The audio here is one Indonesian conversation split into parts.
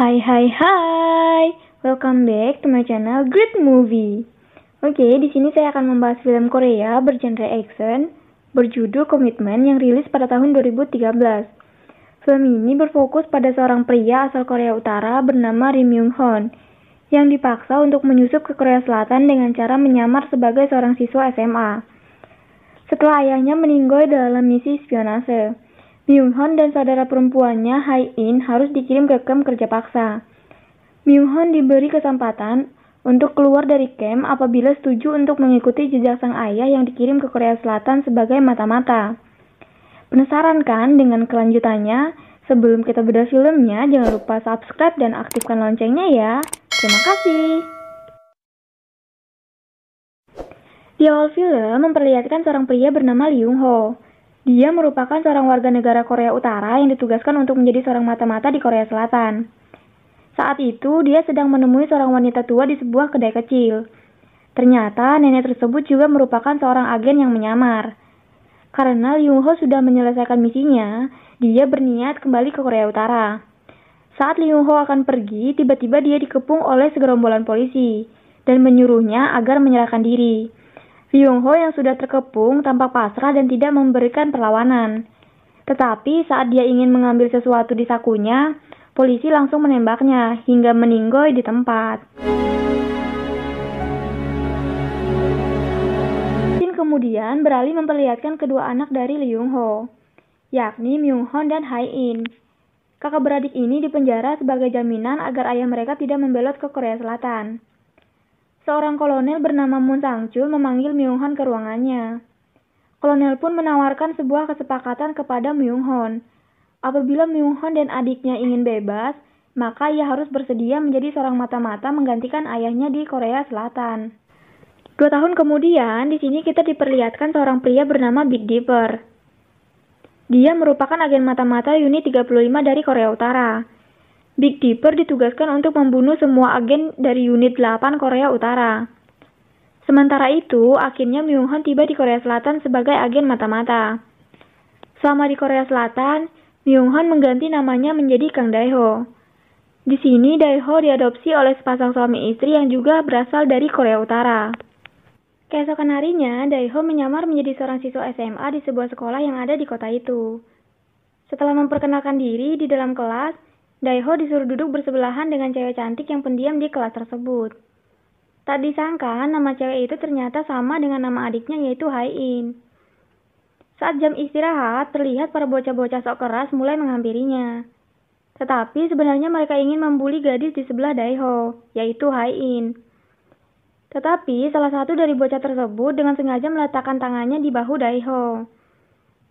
Hai hai hai, welcome back to my channel Great Movie. Oke, di sini saya akan membahas film Korea bergenre action berjudul Komitmen yang rilis pada tahun 2013. Film ini berfokus pada seorang pria asal Korea Utara bernama Ri Myung Hon yang dipaksa untuk menyusup ke Korea Selatan dengan cara menyamar sebagai seorang siswa SMA. Setelah ayahnya meninggal dalam misi spionase, Myung Hon dan saudara perempuannya Hae In harus dikirim ke kamp kerja paksa. Myung Hon diberi kesempatan untuk keluar dari kamp apabila setuju untuk mengikuti jejak sang ayah yang dikirim ke Korea Selatan sebagai mata-mata. Penasaran kan dengan kelanjutannya? Sebelum kita bedah filmnya, jangan lupa subscribe dan aktifkan loncengnya ya. Terima kasih. Di awal film memperlihatkan seorang pria bernama Lee Young Ho. Dia merupakan seorang warga negara Korea Utara yang ditugaskan untuk menjadi seorang mata-mata di Korea Selatan. Saat itu, dia sedang menemui seorang wanita tua di sebuah kedai kecil. Ternyata, nenek tersebut juga merupakan seorang agen yang menyamar. Karena Lee Young Ho sudah menyelesaikan misinya, dia berniat kembali ke Korea Utara. Saat Lee Young Ho akan pergi, tiba-tiba dia dikepung oleh segerombolan polisi dan menyuruhnya agar menyerahkan diri. Lee Young Ho yang sudah terkepung tampak pasrah dan tidak memberikan perlawanan. Tetapi saat dia ingin mengambil sesuatu di sakunya, polisi langsung menembaknya hingga meninggoy di tempat. Scene kemudian beralih memperlihatkan kedua anak dari Lee Young Ho, yakni Myung Hon dan Hae In. Kakak beradik ini dipenjara sebagai jaminan agar ayah mereka tidak membelot ke Korea Selatan. Seorang kolonel bernama Moon Sang-chul memanggil Myung Hon ke ruangannya. Kolonel pun menawarkan sebuah kesepakatan kepada Myung Hon. Apabila Myung Hon dan adiknya ingin bebas, maka ia harus bersedia menjadi seorang mata-mata menggantikan ayahnya di Korea Selatan. 2 tahun kemudian, di sini kita diperlihatkan seorang pria bernama Big Dipper. Dia merupakan agen mata-mata unit 35 dari Korea Utara. Big Dipper ditugaskan untuk membunuh semua agen dari unit 8 Korea Utara. Sementara itu, akhirnya Myung Hon tiba di Korea Selatan sebagai agen mata-mata. Selama di Korea Selatan, Myung Hon mengganti namanya menjadi Kang Dae-ho. Di sini, Dae-ho diadopsi oleh sepasang suami istri yang juga berasal dari Korea Utara. Keesokan harinya, Dae-ho menyamar menjadi seorang siswa SMA di sebuah sekolah yang ada di kota itu. Setelah memperkenalkan diri di dalam kelas, Dae-ho disuruh duduk bersebelahan dengan cewek cantik yang pendiam di kelas tersebut. Tak disangka, nama cewek itu ternyata sama dengan nama adiknya yaitu Hae In. Saat jam istirahat, terlihat para bocah-bocah sok keras mulai menghampirinya. Tetapi sebenarnya mereka ingin membuli gadis di sebelah Dae-ho, yaitu Hae In. Tetapi salah satu dari bocah tersebut dengan sengaja meletakkan tangannya di bahu Dae-ho.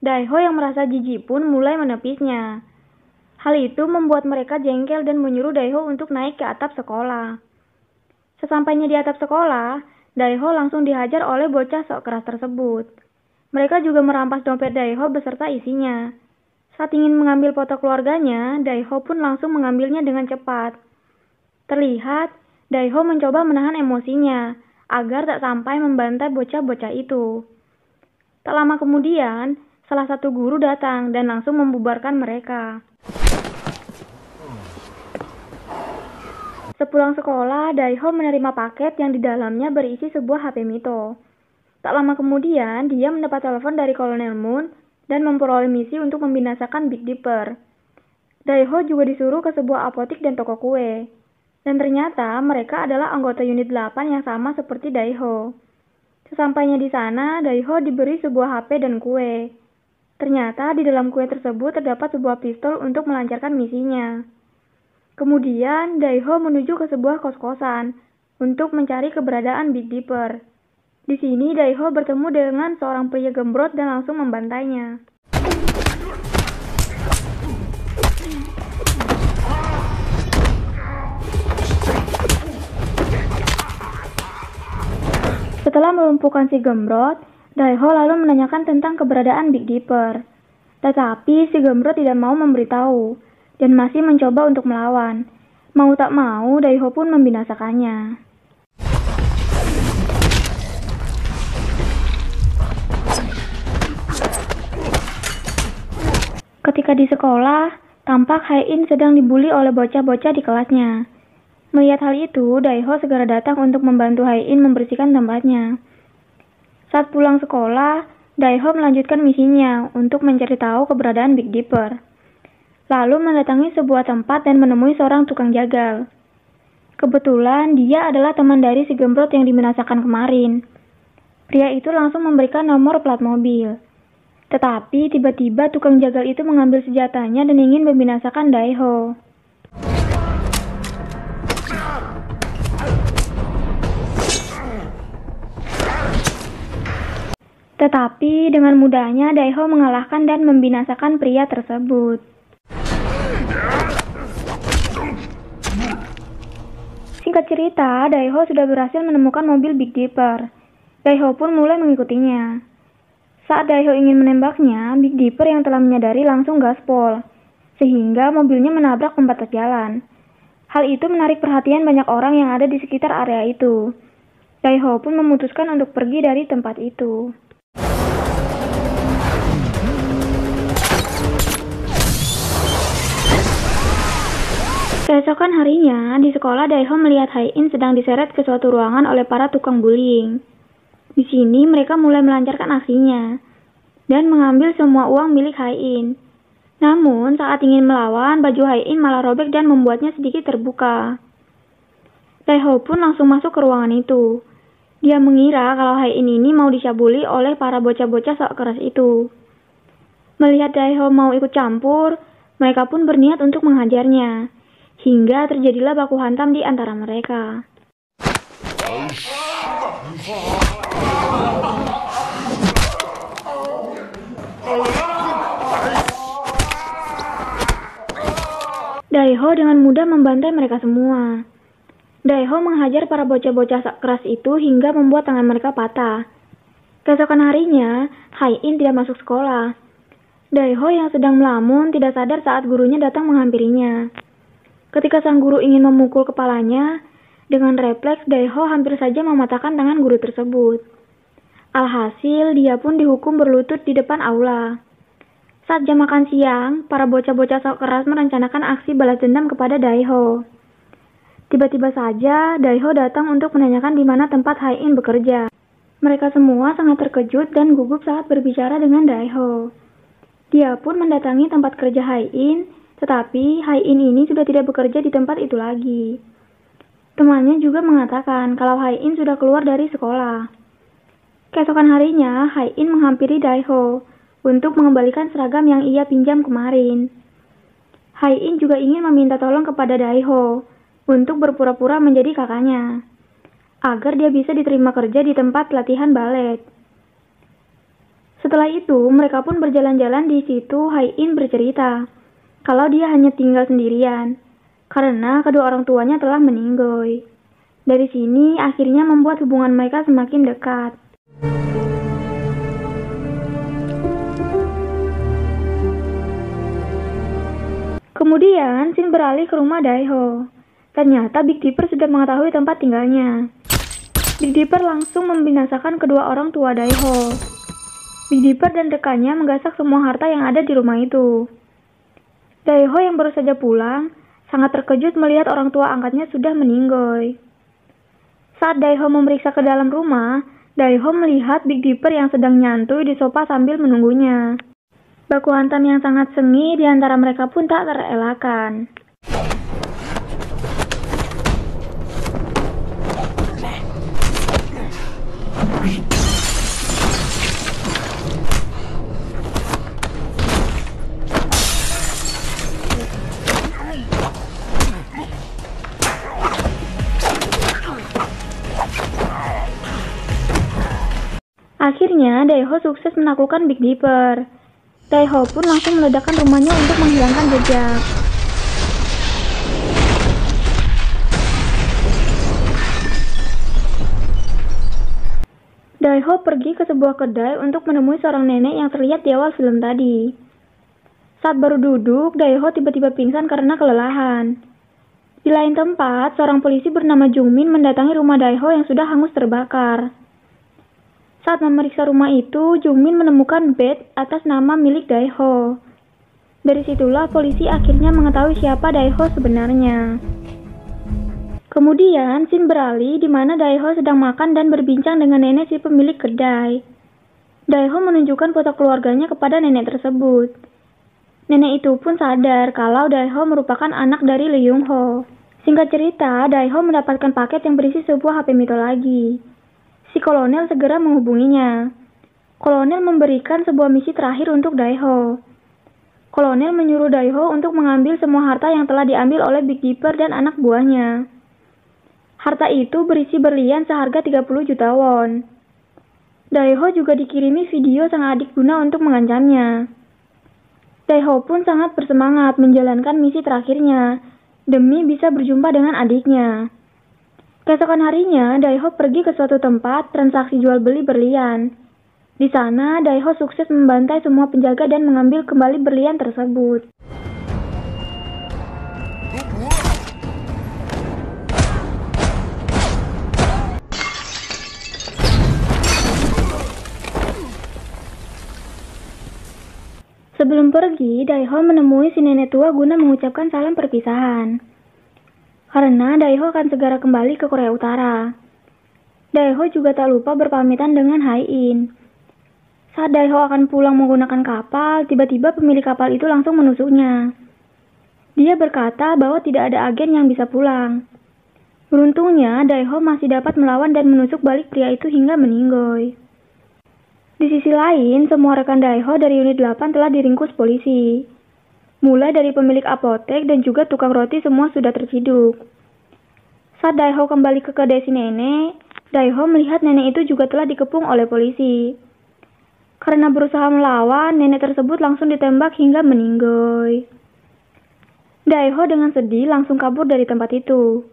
Dae-ho yang merasa jijik pun mulai menepisnya. Hal itu membuat mereka jengkel dan menyuruh Dae-ho untuk naik ke atap sekolah. Sesampainya di atap sekolah, Dae-ho langsung dihajar oleh bocah sok keras tersebut. Mereka juga merampas dompet Dae-ho beserta isinya. Saat ingin mengambil foto keluarganya, Dae-ho pun langsung mengambilnya dengan cepat. Terlihat, Dae-ho mencoba menahan emosinya agar tak sampai membantai bocah-bocah itu. Tak lama kemudian, salah satu guru datang dan langsung membubarkan mereka. Sepulang sekolah, Dae-ho menerima paket yang di dalamnya berisi sebuah HP Mito. Tak lama kemudian, dia mendapat telepon dari Kolonel Moon dan memperoleh misi untuk membinasakan Big Dipper. Dae-ho juga disuruh ke sebuah apotik dan toko kue. Dan ternyata mereka adalah anggota unit 8 yang sama seperti Dae-ho. Sesampainya di sana, Dae-ho diberi sebuah HP dan kue. Ternyata di dalam kue tersebut terdapat sebuah pistol untuk melancarkan misinya. Kemudian, Dae-ho menuju ke sebuah kos-kosan untuk mencari keberadaan Big Dipper. Di sini, Dae-ho bertemu dengan seorang pria gembrot dan langsung membantainya. Setelah melumpuhkan si gembrot, Dae-ho lalu menanyakan tentang keberadaan Big Dipper. Tetapi si gembrot tidak mau memberitahu dan masih mencoba untuk melawan. Mau tak mau, Dae-ho pun membinasakannya. Ketika di sekolah, Tampak Hai-in sedang dibully oleh bocah-bocah di kelasnya. Melihat hal itu, Daeho segera datang untuk membantu Hai-in membersihkan tempatnya. Saat pulang sekolah, Daeho melanjutkan misinya untuk mencari tahu keberadaan Big Dipper. Lalu mendatangi sebuah tempat dan menemui seorang tukang jagal. Kebetulan dia adalah teman dari si gembrot yang dibinasakan kemarin. Pria itu langsung memberikan nomor plat mobil. Tetapi tiba-tiba tukang jagal itu mengambil senjatanya dan ingin membinasakan Daeho. Tetapi dengan mudahnya Daeho mengalahkan dan membinasakan pria tersebut. Singkat cerita, Daeho sudah berhasil menemukan mobil Big Dipper. Daeho pun mulai mengikutinya. Saat Daeho ingin menembaknya, Big Dipper yang telah menyadari langsung gaspol, sehingga mobilnya menabrak pembatas jalan. Hal itu menarik perhatian banyak orang yang ada di sekitar area itu. Daeho pun memutuskan untuk pergi dari tempat itu. Keesokan harinya, di sekolah Daeho melihat Hai-in sedang diseret ke suatu ruangan oleh para tukang bullying. Di sini mereka mulai melancarkan aksinya dan mengambil semua uang milik Hai-in. Namun saat ingin melawan, baju Hai-in malah robek dan membuatnya sedikit terbuka. Daeho pun langsung masuk ke ruangan itu. Dia mengira kalau Hai-in ini mau dicabuli oleh para bocah-bocah sok keras itu. Melihat Daeho mau ikut campur, mereka pun berniat untuk menghajarnya. Hingga terjadilah baku hantam di antara mereka. Daeho dengan mudah membantai mereka semua. Daeho menghajar para bocah-bocah keras itu hingga membuat tangan mereka patah. Keesokan harinya, Hai-in tidak masuk sekolah. Daeho yang sedang melamun tidak sadar saat gurunya datang menghampirinya. Ketika sang guru ingin memukul kepalanya, dengan refleks Daeho hampir saja mematahkan tangan guru tersebut. Alhasil, dia pun dihukum berlutut di depan aula. Saat jam makan siang, para bocah-bocah sok keras merencanakan aksi balas dendam kepada Daeho. Tiba-tiba saja, Daeho datang untuk menanyakan di mana tempat Hai-in bekerja. Mereka semua sangat terkejut dan gugup saat berbicara dengan Daeho. Dia pun mendatangi tempat kerja Hai-in, tetapi Hai-in ini sudah tidak bekerja di tempat itu lagi. Temannya juga mengatakan kalau Hai-in sudah keluar dari sekolah. Keesokan harinya, Hai-in menghampiri Daeho untuk mengembalikan seragam yang ia pinjam kemarin. Hai-in juga ingin meminta tolong kepada Daeho untuk berpura-pura menjadi kakaknya, agar dia bisa diterima kerja di tempat latihan balet. Setelah itu, mereka pun berjalan-jalan di situ. Hai-in bercerita kalau dia hanya tinggal sendirian, karena kedua orang tuanya telah meninggoy. Dari sini akhirnya membuat hubungan mereka semakin dekat. Kemudian, scene beralih ke rumah Daeho. Ternyata Big Dipper sudah mengetahui tempat tinggalnya. Big Dipper langsung membinasakan kedua orang tua Daeho. Big Dipper dan rekannya menggasak semua harta yang ada di rumah itu. Daeho yang baru saja pulang, sangat terkejut melihat orang tua angkatnya sudah meninggoy. Saat Daeho memeriksa ke dalam rumah, Daeho melihat Big Dipper yang sedang nyantui di sofa sambil menunggunya. Baku hantam yang sangat sengit di antara mereka pun tak terelakkan. Akhirnya, Daeho sukses menaklukkan Big Dipper. Daeho pun langsung meledakkan rumahnya untuk menghilangkan jejak. Daeho pergi ke sebuah kedai untuk menemui seorang nenek yang terlihat di awal film tadi. Saat baru duduk, Daeho tiba-tiba pingsan karena kelelahan. Di lain tempat, seorang polisi bernama Jungmin mendatangi rumah Daeho yang sudah hangus terbakar. Saat memeriksa rumah itu, Jungmin menemukan bed atas nama milik Daeho. Dari situlah polisi akhirnya mengetahui siapa Daeho sebenarnya. Kemudian scene beralih di mana Daeho sedang makan dan berbincang dengan nenek si pemilik kedai. Daeho menunjukkan foto keluarganya kepada nenek tersebut. Nenek itu pun sadar kalau Daeho merupakan anak dari Lee Young Ho. Singkat cerita, Daeho mendapatkan paket yang berisi sebuah HP mitologi. Si kolonel segera menghubunginya. Kolonel memberikan sebuah misi terakhir untuk Daeho. Kolonel menyuruh Daeho untuk mengambil semua harta yang telah diambil oleh Big Dipper dan anak buahnya. Harta itu berisi berlian seharga 30 juta won. Daeho juga dikirimi video sang adik guna untuk mengancamnya. Daeho pun sangat bersemangat menjalankan misi terakhirnya demi bisa berjumpa dengan adiknya. Keesokan harinya, Daeho pergi ke suatu tempat transaksi jual beli berlian. Di sana, Daeho sukses membantai semua penjaga dan mengambil kembali berlian tersebut. Sebelum pergi, Daeho menemui si nenek tua guna mengucapkan salam perpisahan. Karena Daeho akan segera kembali ke Korea Utara. Daeho juga tak lupa berpamitan dengan Hae-in. Saat Daeho akan pulang menggunakan kapal, tiba-tiba pemilik kapal itu langsung menusuknya. Dia berkata bahwa tidak ada agen yang bisa pulang. Beruntungnya, Daeho masih dapat melawan dan menusuk balik pria itu hingga meninggoy. Di sisi lain, semua rekan Daeho dari unit 8 telah diringkus polisi. Mulai dari pemilik apotek dan juga tukang roti semua sudah terciduk. Saat Daeho kembali ke kedai si nenek, Daeho melihat nenek itu juga telah dikepung oleh polisi. Karena berusaha melawan, nenek tersebut langsung ditembak hingga meninggoy. Daeho dengan sedih langsung kabur dari tempat itu.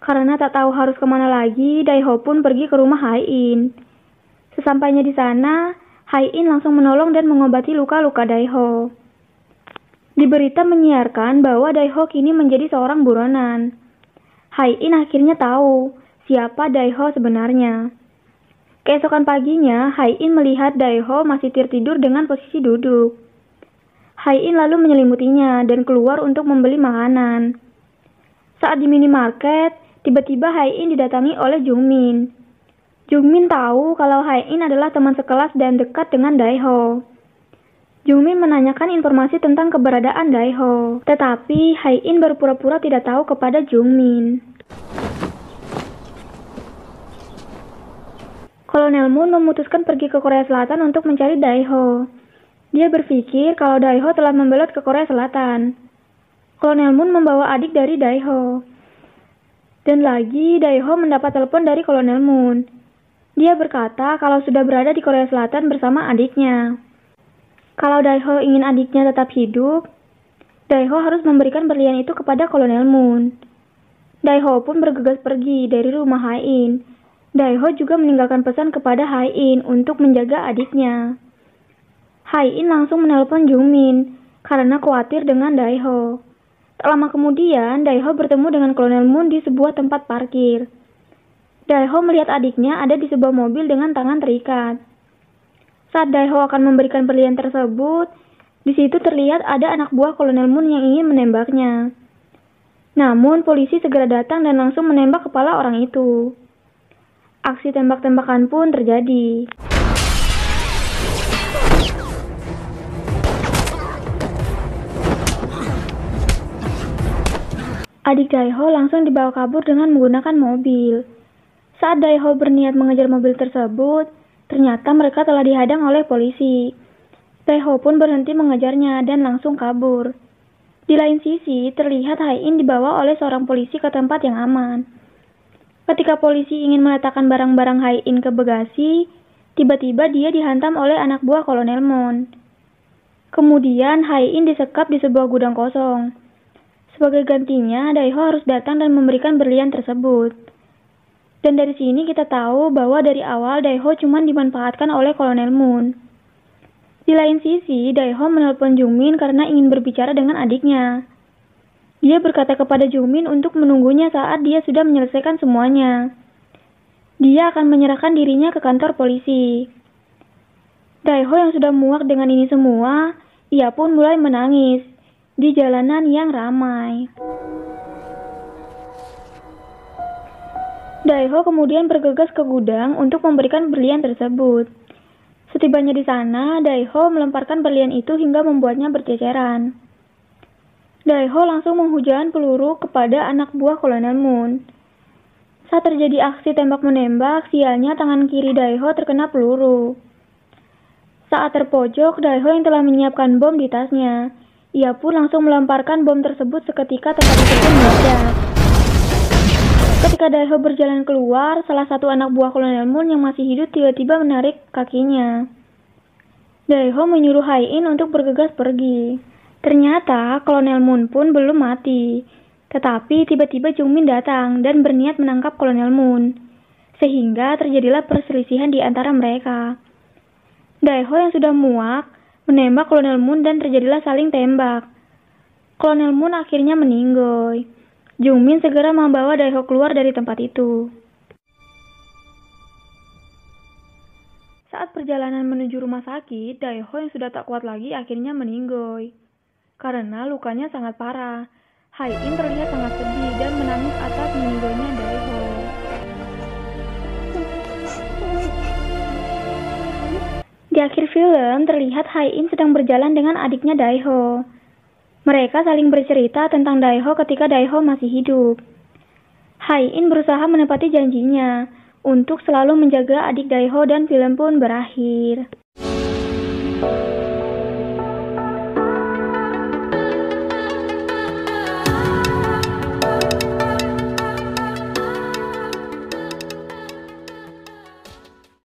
Karena tak tahu harus kemana lagi, Daeho pun pergi ke rumah Hae-in. Sesampainya di sana, Hae-in langsung menolong dan mengobati luka-luka Daeho. Di berita menyiarkan bahwa Daeho kini menjadi seorang buronan. Hae-in akhirnya tahu siapa Daeho sebenarnya. Keesokan paginya, Hae-in melihat Daeho masih tertidur dengan posisi duduk. Hae-in lalu menyelimutinya dan keluar untuk membeli makanan. Saat di minimarket, tiba-tiba Hae-in didatangi oleh Jungmin. Jungmin tahu kalau Hae-in adalah teman sekelas dan dekat dengan Daeho. Jungmin menanyakan informasi tentang keberadaan Daeho, tetapi Hae-in berpura-pura tidak tahu kepada Jungmin. Kolonel Moon memutuskan pergi ke Korea Selatan untuk mencari Daeho. Dia berpikir kalau Daeho telah membelot ke Korea Selatan. Kolonel Moon membawa adik dari Daeho. Dan lagi, Daeho mendapat telepon dari Kolonel Moon. Dia berkata kalau sudah berada di Korea Selatan bersama adiknya. Kalau Daeho ingin adiknya tetap hidup, Daeho harus memberikan berlian itu kepada Kolonel Moon. Daeho pun bergegas pergi dari rumah Hae-in. Daeho juga meninggalkan pesan kepada Hae-in untuk menjaga adiknya. Hae-in langsung menelpon Jungmin karena khawatir dengan Daeho. Tak lama kemudian, Daeho bertemu dengan Kolonel Moon di sebuah tempat parkir. Daeho melihat adiknya ada di sebuah mobil dengan tangan terikat. Saat Daeho akan memberikan berlian tersebut, di situ terlihat ada anak buah Kolonel Moon yang ingin menembaknya. Namun, polisi segera datang dan langsung menembak kepala orang itu. Aksi tembak-tembakan pun terjadi. Adik Daeho langsung dibawa kabur dengan menggunakan mobil. Saat Daeho berniat mengejar mobil tersebut, ternyata mereka telah dihadang oleh polisi. Daeho pun berhenti mengejarnya dan langsung kabur. Di lain sisi, terlihat Hae-in dibawa oleh seorang polisi ke tempat yang aman. Ketika polisi ingin meletakkan barang-barang Hae-in ke bagasi, tiba-tiba dia dihantam oleh anak buah Kolonel Moon. Kemudian Hae-in disekap di sebuah gudang kosong. Sebagai gantinya, Daeho harus datang dan memberikan berlian tersebut. Dan dari sini kita tahu bahwa dari awal Daeho cuma dimanfaatkan oleh Kolonel Moon. Di lain sisi, Daeho menelpon Jungmin karena ingin berbicara dengan adiknya. Dia berkata kepada Jungmin untuk menunggunya saat dia sudah menyelesaikan semuanya. Dia akan menyerahkan dirinya ke kantor polisi. Daeho yang sudah muak dengan ini semua, Ia pun mulai menangis di jalanan yang ramai. Daeho kemudian bergegas ke gudang untuk memberikan berlian tersebut. Setibanya di sana, Daeho melemparkan berlian itu hingga membuatnya berceceran. Daeho langsung menghujam peluru kepada anak buah Kolonel Moon. Saat terjadi aksi tembak-menembak, sialnya tangan kiri Daeho terkena peluru. Saat terpojok, Daeho yang telah menyiapkan bom di tasnya. Ia pun langsung melemparkan bom tersebut seketika tempat itu pun meledak. Ketika Daeho berjalan keluar, salah satu anak buah Kolonel Moon yang masih hidup tiba-tiba menarik kakinya. Daeho menyuruh Hai-in untuk bergegas pergi. Ternyata Kolonel Moon pun belum mati. Tetapi tiba-tiba Jungmin datang dan berniat menangkap Kolonel Moon. Sehingga terjadilah perselisihan di antara mereka. Daeho yang sudah muak menembak Kolonel Moon dan terjadilah saling tembak. Kolonel Moon akhirnya meninggoy. Jungmin segera membawa Daeho keluar dari tempat itu. Saat perjalanan menuju rumah sakit, Daeho yang sudah tak kuat lagi akhirnya meninggoy. Karena lukanya sangat parah, Hai-in terlihat sangat sedih dan menangis atas meninggoynya Daeho. Di akhir film, terlihat Hai-in sedang berjalan dengan adiknya Daeho. Mereka saling bercerita tentang Daeho ketika Daeho masih hidup. Hai-in berusaha menepati janjinya untuk selalu menjaga adik Daeho dan film pun berakhir.